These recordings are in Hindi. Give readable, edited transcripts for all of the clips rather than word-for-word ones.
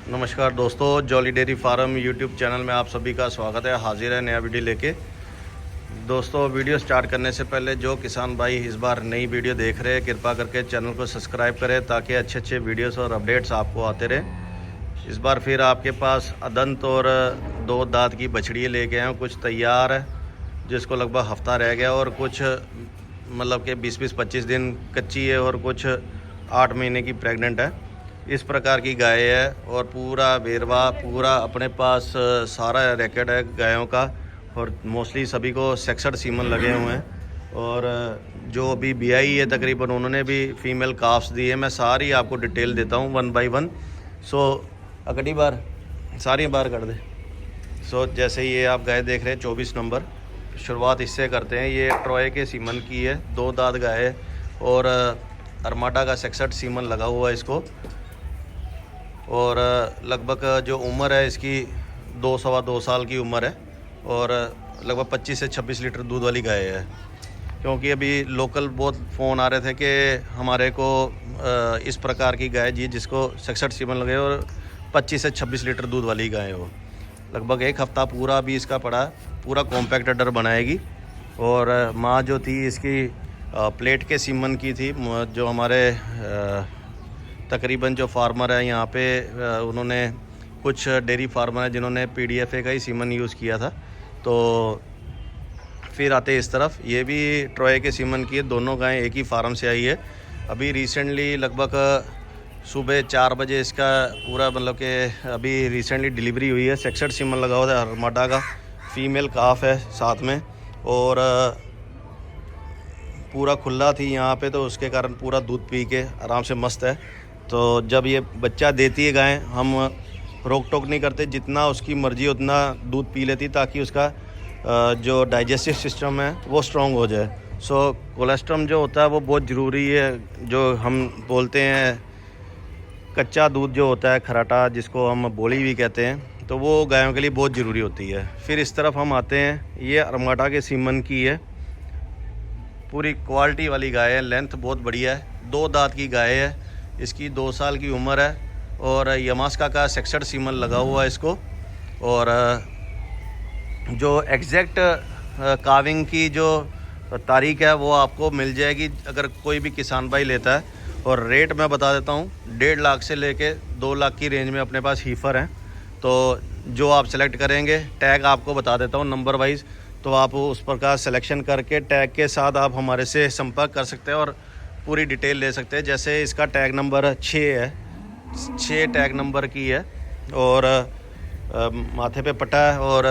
नमस्कार दोस्तों, Jolly Dairy Farm YouTube channel में आप सभी का स्वागत है। हाजिर है नया वीडियो लेके। दोस्तों, वीडियो स्टार्ट करने से पहले जो किसान भाई इस बार नई वीडियो देख रहे हैं, कृपा करके चैनल को सब्सक्राइब करें ताकि अच्छे अच्छे वीडियोस और अपडेट्स आपको आते रहें। इस बार फिर आपके पास अदंत और दो दांत की बछड़ियाँ लेके आए हैं। कुछ तैयार है जिसको लगभग हफ्ता रह गया और कुछ मतलब कि 20-25 दिन कच्ची है और कुछ 8 महीने की प्रेग्नेंट है। इस प्रकार की गाय है और पूरा वेरवा पूरा अपने पास सारा रिकॉर्ड है गायों का। और मोस्टली सभी को 66 सीमन लगे हुए हैं। और जो अभी BI है तकरीबन उन्होंने भी फीमेल काफ्स दी है। मैं सारी आपको डिटेल देता हूँ 1 बाय 1। सो अगली बार सारी बार कर दे। सो जैसे ये आप गाय देख रहे हैं 24 नंबर, शुरुआत इससे करते हैं। ये ट्रॉय के सीमन की है, 2 दांत गाय है और अरमाडा का 66 सीमन लगा हुआ है इसको। और लगभग जो उम्र है इसकी 2-2.25 साल की उम्र है और लगभग 25 से 26 लीटर दूध वाली गाय है। क्योंकि अभी लोकल बहुत फ़ोन आ रहे थे कि हमारे को इस प्रकार की गाय जी जिसको 66 सीमन लगे और 25 से 26 लीटर दूध वाली गाय हो। लगभग 1 हफ़्ता पूरा भी इसका पड़ा, पूरा कॉम्पैक्ट अडर बनाएगी। और माँ जो थी इसकी प्लेट के सीमन की थी। जो हमारे तकरीबन जो फार्मर है यहाँ पे उन्होंने कुछ डेयरी फार्मर है जिन्होंने PDFA का ही सीमन यूज़ किया था। तो फिर आते इस तरफ, ये भी ट्रॉय के सीमन की है। दोनों गायें एक ही फार्म से आई है। अभी रिसेंटली लगभग सुबह 4 बजे इसका पूरा मतलब कि अभी रिसेंटली डिलीवरी हुई है। 66 सीमन लगा हुआ था, अरमाडा का फीमेल काफ है साथ में। और पूरा खुला थी यहाँ पे, तो उसके कारण पूरा दूध पी के आराम से मस्त है। तो जब ये बच्चा देती है गाय, हम रोक टोक नहीं करते, जितना उसकी मर्ज़ी उतना दूध पी लेती ताकि उसका जो डाइजेस्टिव सिस्टम है वो स्ट्रॉन्ग हो जाए। सो कोलेस्ट्रॉल जो होता है वो बहुत ज़रूरी है। जो हम बोलते हैं कच्चा दूध जो होता है, खराटा जिसको हम बोली भी कहते हैं, तो वो गायों के लिए बहुत ज़रूरी होती है। फिर इस तरफ हम आते हैं, ये अरमाडा के सीमन की है, पूरी क्वालिटी वाली गाय है। लेंथ बहुत बढ़िया है, 2 दांत की गाय है। इसकी 2 साल की उम्र है और यमास्का का 66 सीमन लगा हुआ है इसको। और जो एग्जैक्ट काविंग की जो तारीख है वो आपको मिल जाएगी अगर कोई भी किसान भाई लेता है। और रेट मैं बता देता हूँ, 1.5 लाख से लेके 2 लाख की रेंज में अपने पास हीफर हैं। तो जो आप सेलेक्ट करेंगे, टैग आपको बता देता हूँ नंबर वाइज, तो आप उस प्रकार सिलेक्शन करके टैग के साथ आप हमारे से संपर्क कर सकते हैं और पूरी डिटेल ले सकते हैं। जैसे इसका टैग नंबर 6 है, 6 टैग नंबर की है और माथे पे पट्टा है और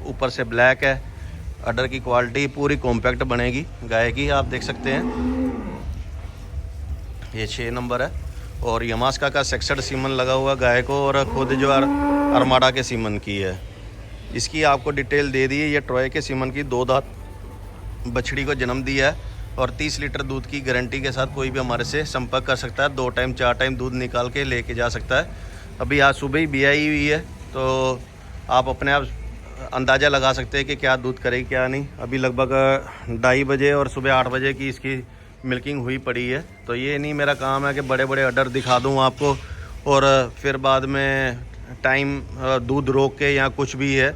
ऊपर से ब्लैक है। अडर की क्वालिटी पूरी कॉम्पैक्ट बनेगी गाय की, आप देख सकते हैं। ये 6 नंबर है और यमास्का का 66 सीमन लगा हुआ गाय को और खुद जो अरमाडा के सीमन की है। इसकी आपको डिटेल दे दी है। ये ट्रॉय के सीमन की 2 दांत बछड़ी को जन्म दिया है और 30 लीटर दूध की गारंटी के साथ कोई भी हमारे से संपर्क कर सकता है। 2 टाइम 4 टाइम दूध निकाल के लेके जा सकता है। अभी आज सुबह ही BI हुई है, तो आप अपने आप अंदाज़ा लगा सकते हैं कि क्या दूध करेगी क्या नहीं। अभी लगभग 2:30 बजे और सुबह 8 बजे की इसकी मिल्किंग हुई पड़ी है। तो ये नहीं मेरा काम है कि बड़े बड़े अडर दिखा दूँ आपको और फिर बाद में टाइम दूध रोक के या कुछ भी है,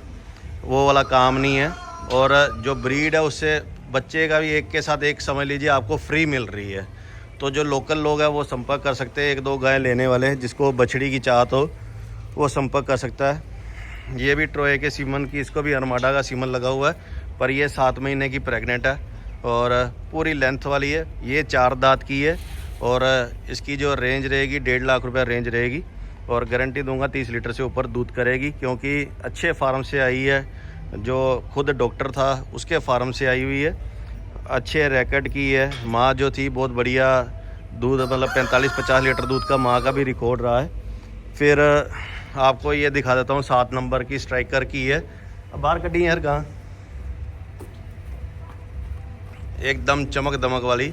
वो वाला काम नहीं है। और जो ब्रीड है उससे बच्चे का भी एक के साथ एक समझ लीजिए आपको फ्री मिल रही है। तो जो लोकल लोग हैं वो संपर्क कर सकते हैं। 1-2 गाय लेने वाले जिसको बछड़ी की चाहत हो वो संपर्क कर सकता है। ये भी ट्रॉय के सीमन की, इसको भी अरमाडा का सीमन लगा हुआ है, पर ये 7 महीने की प्रेग्नेंट है और पूरी लेंथ वाली है। ये 4 दांत की है और इसकी जो रेंज रहेगी 1.5 लाख रुपये रेंज रहेगी। और गारंटी दूंगा 30 लीटर से ऊपर दूध करेगी, क्योंकि अच्छे फार्म से आई है। जो खुद डॉक्टर था उसके फार्म से आई हुई है, अच्छे रिकॉर्ड की है। माँ जो थी बहुत बढ़िया दूध, मतलब 45-50 लीटर दूध का माँ का भी रिकॉर्ड रहा है। फिर आपको ये दिखा देता हूँ 7 नंबर की स्ट्राइकर की है। अब बाहर कटी यार कहाँ, एकदम चमक दमक वाली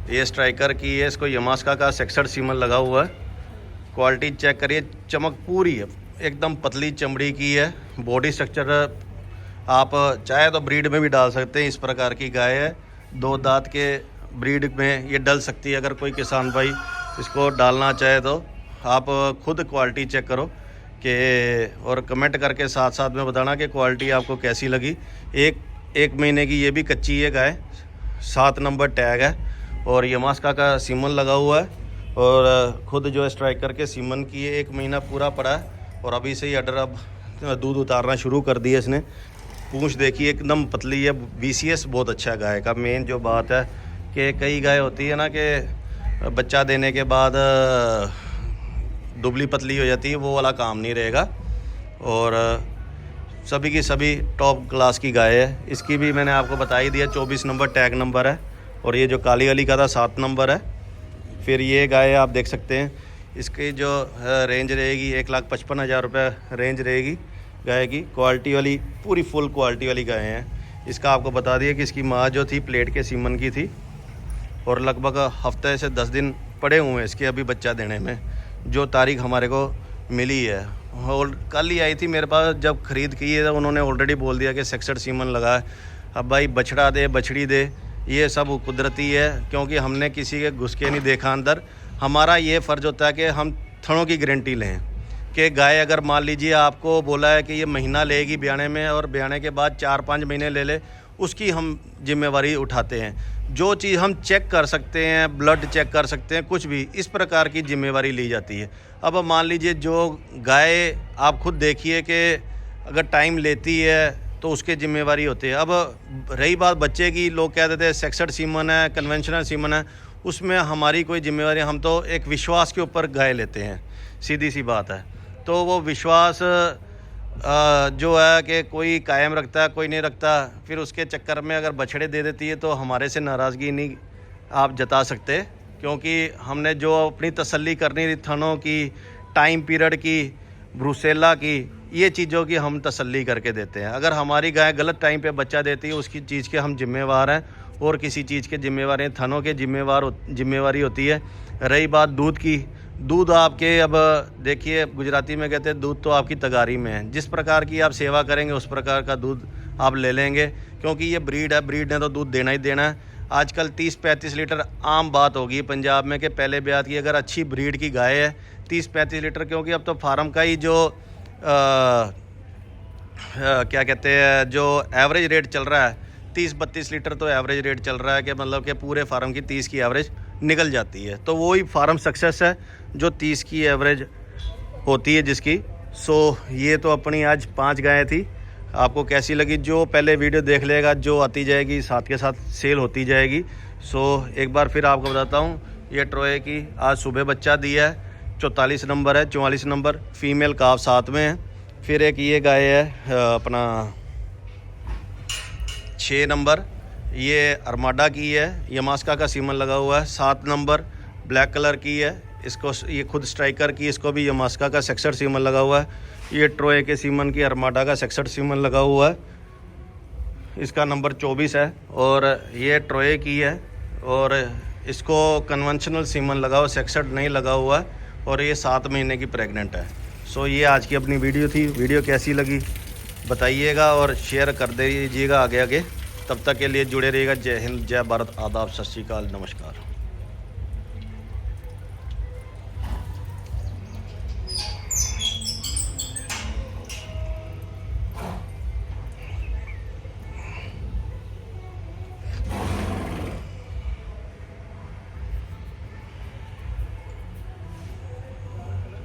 ये स्ट्राइकर की है। इसको यमास्का का 66 सीमन लगा हुआ है। क्वालिटी चेक करिए, चमक पूरी है, एकदम पतली चमड़ी की है। बॉडी स्ट्रक्चर आप चाहे तो ब्रीड में भी डाल सकते हैं, इस प्रकार की गाय है। 2 दांत के ब्रीड में ये डल सकती है, अगर कोई किसान भाई इसको डालना चाहे तो आप खुद क्वालिटी चेक करो कि और कमेंट करके साथ साथ में बताना कि क्वालिटी आपको कैसी लगी। एक महीने की ये भी कच्ची है गाय, 7 नंबर टैग है और यमास्का का सीमन लगा हुआ है और ख़ुद जो है स्ट्राइक करके सीमन की है। 1 महीना पूरा पड़ा है और अभी से ही अडर अब दूध उतारना शुरू कर दिया इसने। पूंछ देखिए एकदम पतली है। BCS बहुत अच्छा है गाय का। मेन जो बात है कि कई गाय होती है ना कि बच्चा देने के बाद दुबली पतली हो जाती है, वो वाला काम नहीं रहेगा और सभी की सभी टॉप क्लास की गाय है। इसकी भी मैंने आपको बता ही दिया, 24 नंबर टैग नंबर है और ये जो काली वाली का था 7 नंबर है। फिर ये गाय आप देख सकते हैं, इसकी जो रेंज रहेगी 1,55,000 रुपये रेंज रहेगी गाय की। क्वालिटी वाली पूरी फुल क्वालिटी वाली गाय हैं। इसका आपको बता दिया कि इसकी माँ जो थी प्लेट के सीमन की थी और लगभग हफ्ते से 10 दिन पड़े हुए हैं इसके अभी बच्चा देने में, जो तारीख हमारे को मिली है। और कल ही आई थी मेरे पास, जब ख़रीद की है तो उन्होंने ऑलरेडी बोल दिया कि 66 सीमन लगा है। अब भाई बछड़ा दे बछड़ी दे ये सब कुदरती है, क्योंकि हमने किसी के घुस के नहीं देखा अंदर। हमारा ये फ़र्ज़ होता है कि हम थनों की गारंटी लें कि गाय अगर मान लीजिए आपको बोला है कि ये महीना लेगी ब्याने में और ब्याने के बाद 4-5 महीने ले ले, उसकी हम जिम्मेवारी उठाते हैं। जो चीज़ हम चेक कर सकते हैं, ब्लड चेक कर सकते हैं, कुछ भी इस प्रकार की जिम्मेवारी ली जाती है। अब मान लीजिए जो गाय आप खुद देखिए कि अगर टाइम लेती है तो उसके जिम्मेवारी होती है। अब रही बात बच्चे की, लोग कह देते हैं 66 सीमन है, कन्वेंशनल सीमन है, उसमें हमारी कोई जिम्मेवारी, हम तो एक विश्वास के ऊपर गाय लेते हैं, सीधी सी बात है। तो वो विश्वास जो है कि कोई कायम रखता है, कोई नहीं रखता, फिर उसके चक्कर में अगर बछड़े दे देती है तो हमारे से नाराज़गी नहीं आप जता सकते, क्योंकि हमने जो अपनी तसल्ली करनी थी थनों की, टाइम पीरियड की, ब्रूसेला की, ये चीज़ों की हम तसल्ली करके देते हैं। अगर हमारी गाय गलत टाइम पे बच्चा देती है उसकी चीज़ के हम जिम्मेवार हैं और किसी चीज़ के जिम्मेवार हैं, थनों के जिम्मेवारी होती है। रही बात दूध की, दूध आपके अब देखिए गुजराती में कहते हैं दूध तो आपकी तगारी में है। जिस प्रकार की आप सेवा करेंगे उस प्रकार का दूध आप ले लेंगे, क्योंकि ये ब्रीड है, ब्रीड ने तो दूध देना ही देना है। आजकल 30-35 लीटर आम बात होगी पंजाब में कि पहले ब्यात की अगर अच्छी ब्रीड की गाय है 30-35 लीटर, क्योंकि अब तो फार्म का ही जो क्या कहते हैं जो एवरेज रेट चल रहा है 30-32 लीटर तो एवरेज रेट चल रहा है कि मतलब कि पूरे फार्म की 30 की एवरेज निकल जाती है। तो वही फार्म सक्सेस है जो 30 की एवरेज होती है जिसकी। सो ये तो अपनी आज 5 गायें थी। आपको कैसी लगी, जो पहले वीडियो देख लेगा, जो आती जाएगी साथ के साथ सेल होती जाएगी। सो एक बार फिर आपको बताता हूँ, ये ट्रोए की आज सुबह बच्चा दिया है, 44 नंबर है, 44 नंबर फीमेल काफ साथ में है। फिर एक ये गाय है अपना 6 नंबर, ये अरमाडा की है, यमास्का का सीमन लगा हुआ है। 7 नंबर ब्लैक कलर की है, इसको ये खुद स्ट्राइकर की, इसको भी यमास्का का 66 सीमन लगा हुआ है। ये ट्रोए के सीमन की अरमाडा का 66 सीमन लगा हुआ है, इसका नंबर 24 है। और ये ट्रोए की है और इसको कन्वेंशनल सीमन लगा हुआ, 66 नहीं लगा हुआ है और ये 7 महीने की प्रेग्नेंट है। सो ये आज की अपनी वीडियो थी। वीडियो कैसी लगी बताइएगा और शेयर कर दीजिएगा आगे आगे। तब तक के लिए जुड़े रहिएगा। जय हिंद, जय भारत, आदाब, सत श्री अकाल, नमस्कार।